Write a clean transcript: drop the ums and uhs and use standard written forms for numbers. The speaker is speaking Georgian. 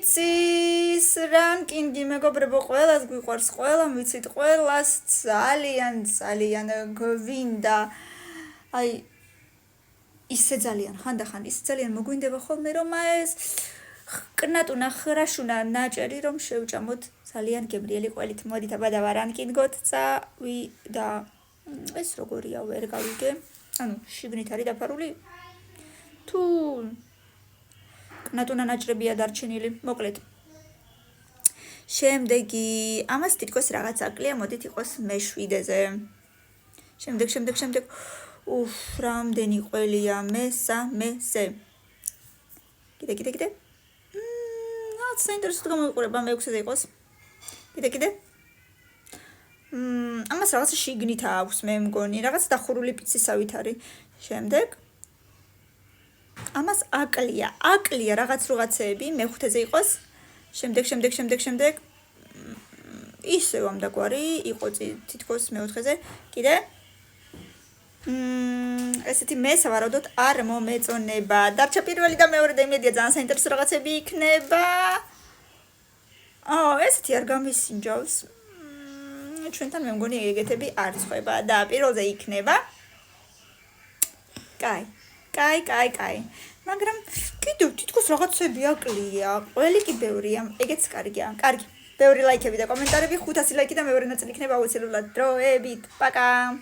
პიცის რანკინგი მეგობრებო, ყველას გვიყვარს, ყველამ ვიცით, ყველას ძალიან გვინდა. აი ისე ძალიან ხანდახან ისე ძალიან მოგვინდება ხოლმე რომ ეს ყნატუნა ხრაშუნა ნაჭერი რომ შევჭამოთ ძალიან გემრიელი ყველით. მოდით აბა დავარანკინგოთ და ეს როგორია ვერ გავიგე. ანუ შიგნით არის დაფარული თუ ყნატუნა ნაჭრებია დარჩენილი, მოკლედ. შემდეგი ამას თითქოს რაღაც აკლია, მოდით იყოს მე7-ზე. შემდეგ უფ, რამდენი ყველია მე3-ზე. კიდე. საინტერესოდ გამოიყურება მე6-ზე იყოს. კიდე. ამას რაღაც შიგნით აქვს, მე მგონი, რაღაც დახურული პიცისავით არის. შემდეგ ამას აკლია რაღაცეები მე5-ზე იყოს. შემდეგ ისევ ამდაგვარი იყო თითქოს მე4-ზე. კიდე ესეთი მე სავარაუდოდ არ მომეწონება. დარჩა პირველი და მეორე და იმედია ძალიან საინტერესო რაღაცები იქნება. ესეთი არ გამისინჯავს. ჩვენთან მე მგონი ეგეთები არ ცხება და პირველზე იქნება. კაი. მაგრამ კიდევ თითქოს რაღაცები აკლია. ყველი კი ბევრია. ეგეც კარგია. კარგი. ბევრი ლაიქები და კომენტარები, 500 ლაიქი და მეორე ნაწილი იქნება აუცილებლად დროებით. პაკა.